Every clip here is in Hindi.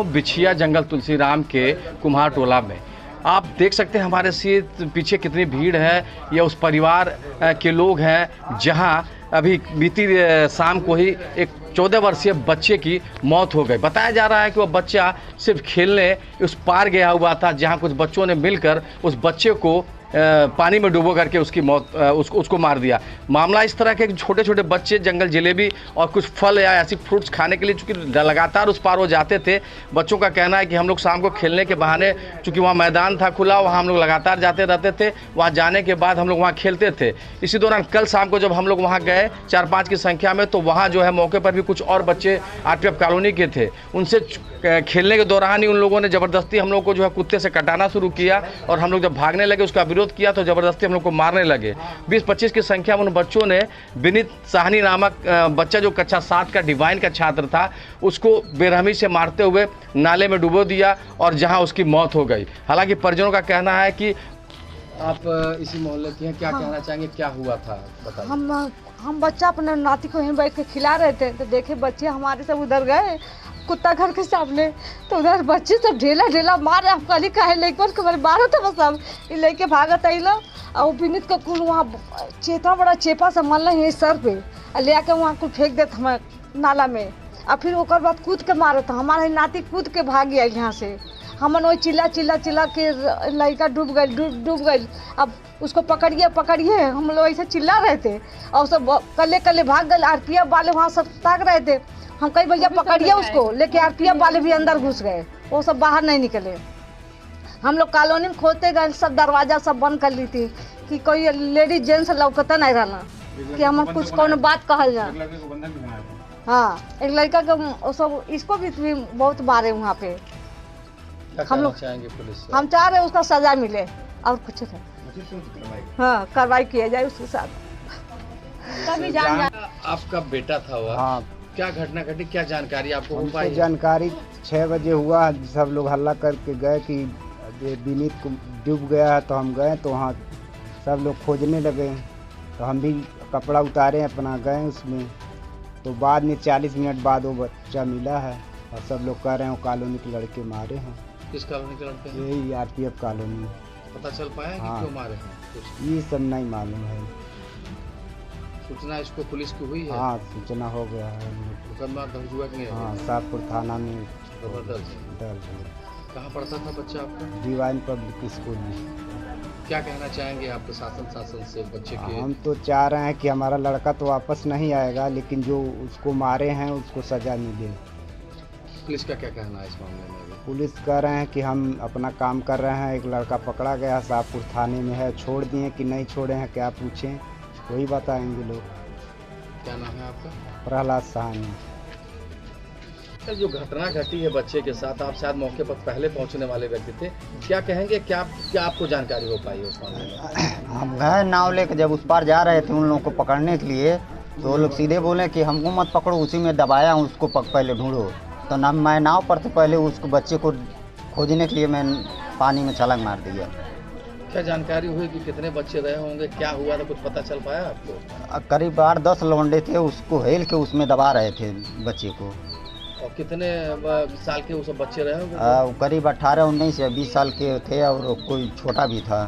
बिछिया जंगल तुलसीराम के कुम्हार टोला में। आप देख सकते हैं हमारे से पीछे कितनी भीड़ है। यह उस परिवार के लोग हैं जहां अभी बीती शाम को ही एक 14 वर्षीय बच्चे की मौत हो गई। बताया जा रहा है कि वह बच्चा सिर्फ खेलने उस पार गया हुआ था, जहां कुछ बच्चों ने मिलकर उस बच्चे को पानी में डुबो करके उसकी मौत उसको मार दिया। मामला इस तरह के छोटे छोटे बच्चे जंगल जलेबी और कुछ फल या ऐसी फ्रूट्स खाने के लिए चूँकि लगातार उस पार वो जाते थे। बच्चों का कहना है कि हम लोग शाम को खेलने के बहाने, चूँकि वहाँ मैदान था खुला, वहाँ हम लोग लगातार जाते रहते थे। वहाँ जाने के बाद हम लोग वहाँ खेलते थे। इसी दौरान कल शाम को जब हम लोग वहाँ गए 4-5 की संख्या में, तो वहाँ जो है मौके पर भी कुछ और बच्चे आरपीएफ कॉलोनी के थे। उनसे खेलने के दौरान ही उन लोगों ने ज़बरदस्ती हम लोग को जो है कुत्ते से कटाना शुरू किया, और हम लोग जब भागने लगे उसका विरोध किया तो ज़बरदस्ती हम लोग को मारने लगे। 20-25 की संख्या में उन बच्चों ने विनीत साहनी नामक बच्चा जो कक्षा 7 का डिवाइन का छात्र था, उसको बेरहमी से मारते हुए नाले में डुबो दिया और जहां उसकी मौत हो गई। हालांकि परिजनों का कहना है कि आप इसी मोहल्ले की हैं, क्या कहना चाहेंगे, क्या हुआ था बताइए। हम बच्चा अपने नाती को यहीं बैठ के खिला रहे थे, तो देखे बच्चे हमारे सब उधर गए कुत्ता घर के सामने, तो उधर बच्चे सब ढेला मारे। हम कहीं कहे लेकर के मेरे बारह था बस, अब ये लेके भागत अला और विनीत का कुल वहाँ चेता बड़ा चेपा से मल है सर पे, ले आके वहाँ कुल फेंक देता हमें नाला में, और फिर ओकर बाद कूद के मारा था। हमारे नाती कूद के भाग गया यहाँ से। हमन वही चिल्ला के लड़का डूब गई। अब उसको पकड़िए हम लोग ऐसे चिल्ला रहे थे, और सब कल्ले भाग गए। आरपीएफ वाले वहाँ सब ताक रहे थे। हम कहीं भैया पकड़िए उसको, लेके आरपीएफ वाले भी अंदर घुस गए, वो सब बाहर नहीं निकले। हम लोग कॉलोनी में खोदते गए, सब दरवाजा सब बंद कर ली थी कि कोई लेडीज जेंट्स लौकता नहीं रहना कि हम कुछ कौन बात कहल जाए। हाँ, एक लड़का के सब इसको भी बहुत मारे वहाँ पे। हम लोग चाहेंगे पुलिस से, हम चाह रहे उसका सजा मिले और कुछ नहीं। हाँ, कार्रवाई किया जाए उसके साथ। कभी आपका बेटा था वह, हाँ, क्या घटना घटी, क्या जानकारी आपको हो पाई? जानकारी 6 बजे हुआ, सब लोग हल्ला करके गए कि विनीत को डूब गया है, तो हम गए तो वहाँ सब लोग खोजने लगे। तो हम भी कपड़ा उतारे अपना गए उसमें, तो बाद में 40 मिनट बाद वो बच्चा मिला है, और सब लोग कह रहे हैं वो कॉलोनी के लड़के मारे हैं। किस कॉलोनी के लड़के? यही आरपीएफ कॉलोनी। पता चल पाया कि क्यों मारे हैं? ये सब नहीं मालूम है। सूचना इसको पुलिस की हुई है? हाँ, सूचना हो गया है। मुकदमा दर्ज हुआ कि नहीं? हाँ, शाहपुर थाना में दर्ज है। कहाँ पढ़ता था बच्चा आपका? डिवाइन पब्लिक स्कूल में। क्या कहना चाहेंगे आप प्रशासन से बच्चे के? हम तो चाह रहे हैं कि हमारा लड़का तो वापस नहीं आएगा, लेकिन जो उसको मारे हैं उसको सजा मिले। पुलिस का क्या कहना है इस मामले में? पुलिस कह रहे हैं कि हम अपना काम कर रहे हैं। एक लड़का पकड़ा गया, शाहपुर थाने में है, छोड़ दिए कि नहीं छोड़े हैं क्या पूछें, वही बताएंगे लोग। क्या नाम है आपका? प्रहलाद साहनी। जो घटना घटी है बच्चे के साथ, आप शायद मौके पर पहले पहुंचने वाले व्यक्ति थे, क्या कहेंगे, क्या आपको जानकारी हो पाई उस मामले में? हम गए नाव लेकर, जब उस पार जा रहे थे उन लोगों को पकड़ने के लिए, तो वो लोग सीधे बोले कि हमको मत पकड़ो, उसी में दबाया हूँ उसको, पहले ढूंढो। तो ना मैं नाव पर थे, पहले उसको बच्चे को खोजने के लिए मैं पानी में छलांग मार दिया। क्या जानकारी हुई कि कितने बच्चे रहे होंगे, क्या हुआ था, कुछ पता चल पाया आपको? करीब 8-10 लौंडे थे, उसको हेल के उसमें दबा रहे थे बच्चे को। और कितने साल के वो सब बच्चे रहे होंगे? करीब 18-19 या 20 साल के थे, और कोई छोटा भी था,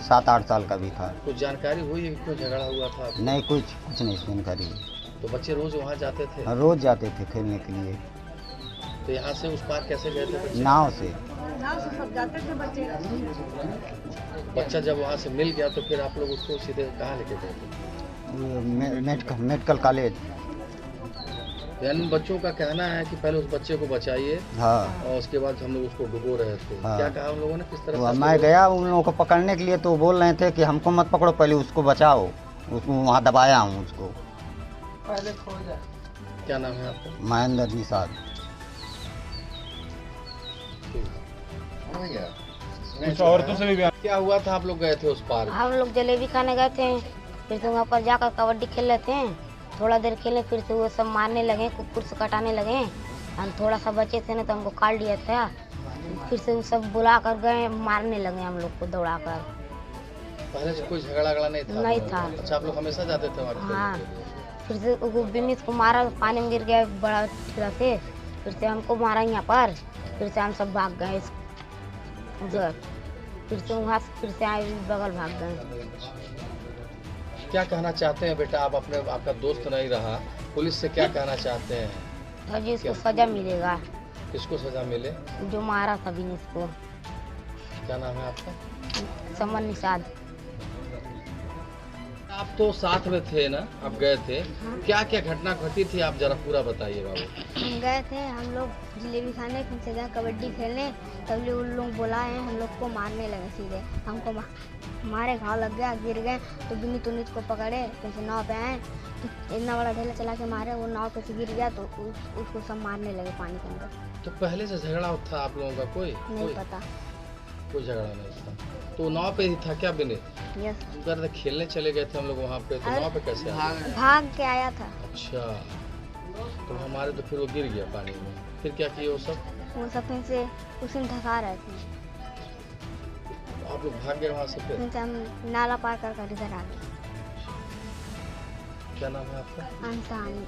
7-8 साल का भी था। कुछ जानकारी हुई है क्यों झगड़ा हुआ था? नहीं, कुछ नहीं जानकारी। तो बच्चे रोज वहाँ जाते थे? रोज जाते थे खेलने के लिए। तो यहाँ से उस पार कैसे गए थे? नाव से सब जाते थे बच्चे। बच्चा जब वहाँ से मिल गया तो फिर आप लोग उसको सीधे कहाँ लेके गए? Medical college. यानी बच्चों का कहना है कि पहले उस बच्चे को बचाइए, हाँ, और उसके बाद हम लोग उसको डुबो रहे थे। हाँ। क्या कहा उन लोगों ने, किस तरह? मैं गया उन लोगों को पकड़ने के लिए, तो बोल रहे थे कि हमको मत पकड़ो, पहले उसको बचाओ, उसको वहाँ दबाया हूँ उसको। पहले खोजा। क्या नाम है आपका? महेंद्र निषाद। कुछ औरतों से भी क्या हुआ था? आप लोग गए थे उस पार? हम लोग जलेबी खाने गए थे, फिर से वहाँ पर जाकर कबड्डी खेल रहे थे। थोड़ा देर खेले, फिर से वो सब मारने लगे, कुकुर से कटाने लगे। हम थोड़ा सा बचे थे ना, तो हमको काट लिया था। फिर से वो सब बुला कर गए, मारने लगे हम लोग को दौड़ा कर। पहले से कोई झगड़ा नहीं था? नहीं था। अच्छा, आप लोग हमेशा जाते थे वहाँ? हाँ, फिर से विनीत को मारा, पानी में गिर गया बड़ा ठेला से, फिर से हमको मारा यहाँ पर, फिर से हम सब भाग गए उधर, फिर से वहाँ से फिर से आए बगल भाग गए। क्या कहना चाहते हैं बेटा आप? अपने आपका दोस्त नहीं रहा, पुलिस से क्या कहना चाहते हैं? तो जी इसको सजा मिलेगा, किसको सजा मिले? जो मारा था बिनेश को। क्या नाम है आपका? समन निषाद। आप तो साथ में थे ना, आप गए थे, क्या क्या घटना घटी थी आप जरा पूरा बताइए बाबू। हम गए थे, हम लोग जलेबी खाने, फिर से गए कबड्डी खेलने, तब उन लोग बुलाए, हम लोग को मारने लगे सीधे। हमको हमारे घाव लग गया, गिर गए, तो बिनीत उन्नीत को पकड़े, फिर से नाव पे आए, तो इतना बड़ा ढेला चला के मारे, वो नाव पे से गिर गया, तो उसको सब मारने लगे पानी के अंदर। तो पहले से झगड़ा था आप लोगों का? कोई नहीं पता। कोई झगड़ा नहीं था। तो नाव पे ही था क्या बिनीत? यस। उधर खेलने चले गए थे हम लोग वहाँ पे, तो नाव पे कैसे आ गए? भाग के आया था। अच्छा, तो हमारे तो फिर वो गिर गया पानी में, फिर क्या किए वो सब? वो सब फिर से उसी में धसा रहे थे, आप लोग भाग गए वहाँ से फिर? फिर से हम नाला पार कर इधर आ गए। क्या नाम है आपका? अंसानी।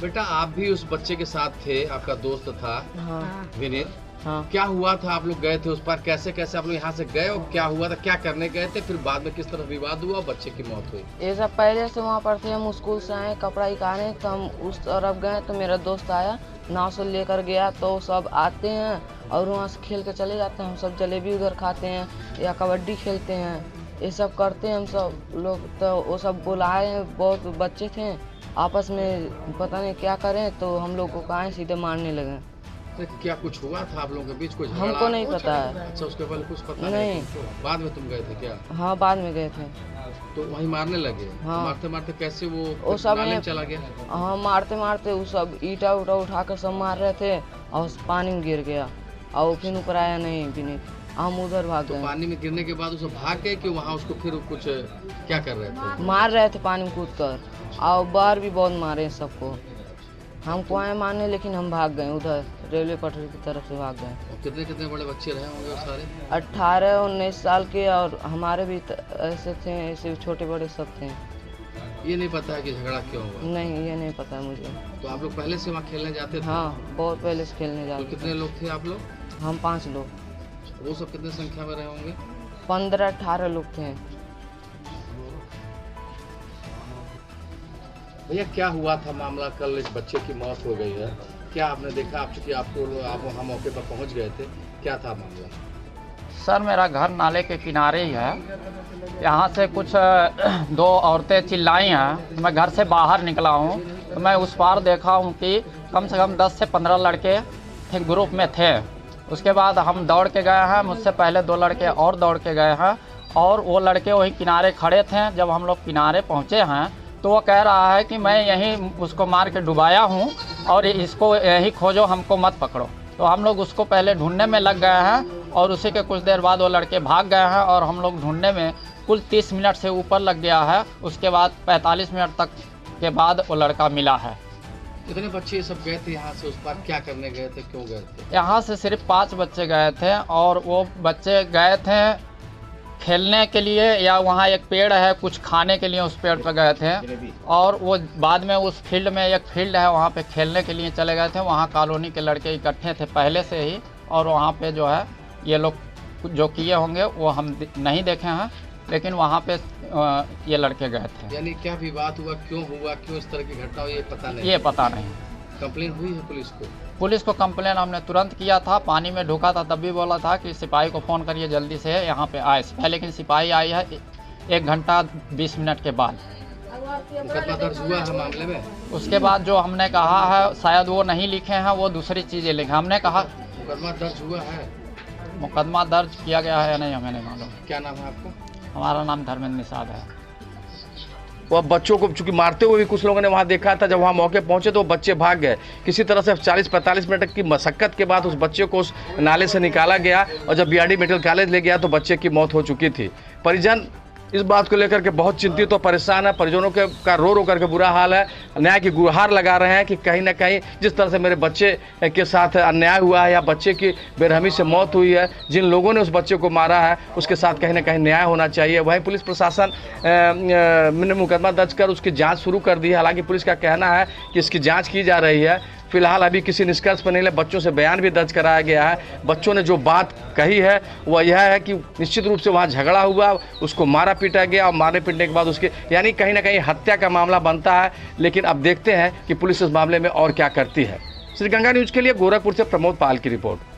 बेटा आप भी उस बच्चे के साथ थे, आपका दोस्त था हाँ विनीत। हाँ। क्या हुआ था? आप लोग गए थे उस पार, कैसे कैसे आप लोग यहाँ से गए और क्या हुआ था? क्या करने गए थे? फिर बाद में किस तरह विवाद हुआ और बच्चे की मौत हुई? ये सब पहले से वहाँ पर थे, हम स्कूल से आए कपड़ा निकाले, तो हम उस तरफ गए, तो मेरा दोस्त आया नाव से लेकर गया, तो सब आते हैं और वहाँ से खेल के चले जाते हैं। हम सब जलेबी उधर खाते हैं या कबड्डी खेलते हैं, ये सब करते हैं हम सब लोग। तो वो सब बुलाए हैं, बहुत बच्चे थे, आपस में पता नहीं क्या करें, तो हम लोग को कहाँ सीधे मारने लगे। तो क्या कुछ हुआ था आप लोगों के बीच? कुछ हमको नहीं पता है। अच्छा, उसके पहले कुछ पता नहीं। तुमको? बाद में तुम गए थे क्या? हाँ बाद में गए थे। तो वहीं मारने लगे? हाँ। मारते मारते कैसे वो सब नाले में में चला गया? हाँ मारते मारते वो सब ईटा उटा उठा कर सब मार रहे थे और पानी में गिर गया और फिर ऊपर आया नहीं बिनीत, हम उधर भाग तो गए। पानी में गिरने के बाद उसे भाग गए कि वहाँ उसको फिर कुछ क्या कर रहे थे? मार रहे थे पानी में कूद कर, और बाहर भी बहुत मारे सबको। हमको आए मारने, लेकिन हम भाग गए उधर रेलवे पटरी की तरफ से भाग गए। और कितने कितने बड़े बच्चे रहे होंगे वो सारे? 18-19 साल के, और हमारे भी ऐसे थे, ऐसे छोटे बड़े सब थे। ये नहीं पता है कि झगड़ा क्यों हुआ? नहीं ये नहीं पता मुझे। तो आप लोग पहले से वहाँ खेलने जाते थे? हाँ बहुत पहले से खेलने तो जाते कितने लोग थे आप लोग? थे। हम 5 लोग। वो सब कितने संख्या में रहे होंगे? 15-18 लोग थे। भैया क्या हुआ था मामला? कल इस बच्चे की मौत हो गई है, क्या आपने देखा? आप चूंकि आप वहाँ मौके पर पहुँच गए थे, क्या था मामला? सर मेरा घर नाले के किनारे ही है। यहाँ से कुछ 2 औरतें चिल्लाई हैं, मैं घर से बाहर निकला हूँ, तो मैं उस पार देखा हूँ कि कम से कम 10 से 15 लड़के थे, ग्रुप में थे। उसके बाद हम दौड़ के गए हैं, मुझसे पहले 2 लड़के और दौड़ के गए हैं, और वो लड़के वहीं किनारे खड़े थे। जब हम लोग किनारे पहुँचे हैं तो वो कह रहा है कि मैं यहीं उसको मार के डुबाया हूँ और इसको यहीं खोजो, हमको मत पकड़ो। तो हम लोग उसको पहले ढूंढने में लग गए हैं, और उसी के कुछ देर बाद वो लड़के भाग गए हैं, और हम लोग ढूंढने में कुल 30 मिनट से ऊपर लग गया है। उसके बाद 45 मिनट तक के बाद वो लड़का मिला है। कितने बच्चे सब गए थे यहाँ से उस पार? क्या करने गए थे, क्यों गए थे? यहाँ से सिर्फ 5 बच्चे गए थे, और वो बच्चे गए थे खेलने के लिए, या वहाँ एक पेड़ है कुछ खाने के लिए, उस पेड़ पर गए थे, और वो बाद में उस फील्ड में एक फील्ड है वहाँ पे खेलने के लिए चले गए थे। वहाँ कॉलोनी के लड़के इकट्ठे थे पहले से ही, और वहाँ पे जो है ये लोग जो किए होंगे वो हम नहीं देखे हैं, लेकिन वहाँ पे ये लड़के गए थे। यानी क्या विवाद हुआ, क्यों हुआ, क्यों इस तरह की घटना हुई, ये पता नहीं? ये पता नहीं। कंप्लेन हुई है पुलिस को? पुलिस को कंप्लेन हमने तुरंत किया था, पानी में ढुका था तब भी बोला था कि सिपाही को फ़ोन करिए जल्दी से यहाँ पे आए सिपाही, लेकिन सिपाही आई है 1 घंटा 20 मिनट के बाद। मुकदमा दर्ज हुआ है मामले में? उसके बाद जो हमने कहा है शायद वो नहीं लिखे हैं, वो दूसरी चीज़ें लिखे। हमने कहा मुकदमा दर्ज हुआ है? मुकदमा दर्ज किया गया है या नहीं हमें नहीं मालूम। क्या नाम है आपका? हमारा नाम धर्मेंद्र निषाद है। वो बच्चों को चूंकि मारते हुए भी कुछ लोगों ने वहाँ देखा था, जब वहाँ मौके पहुँचे तो बच्चे भाग गए। किसी तरह से 40-45 मिनट की मशक्कत के बाद उस बच्चे को उस नाले से निकाला गया, और जब बीआरडी मेडिकल कॉलेज ले गया तो बच्चे की मौत हो चुकी थी। परिजन इस बात को लेकर के बहुत चिंतित और परेशान है। परिजनों के का रो रो करके बुरा हाल है। न्याय की गुहार लगा रहे हैं कि कहीं ना कहीं जिस तरह से मेरे बच्चे के साथ अन्याय हुआ है या बच्चे की बेरहमी से मौत हुई है, जिन लोगों ने उस बच्चे को मारा है उसके साथ कहीं ना कहीं न्याय होना चाहिए। वहीं पुलिस प्रशासन ने मुकदमा दर्ज कर उसकी जाँच शुरू कर दी है। हालांकि पुलिस का कहना है कि इसकी जाँच की जा रही है। फिलहाल अभी किसी निष्कर्ष पर नहीं ले। बच्चों से बयान भी दर्ज कराया गया है। बच्चों ने जो बात कही है वह यह है कि निश्चित रूप से वहाँ झगड़ा हुआ, उसको मारा पीटा गया और मारने पीटने के बाद उसके यानी कहीं ना कहीं हत्या का मामला बनता है। लेकिन अब देखते हैं कि पुलिस इस मामले में और क्या करती है। श्री गंगा न्यूज़ के लिए गोरखपुर से प्रमोद पाल की रिपोर्ट।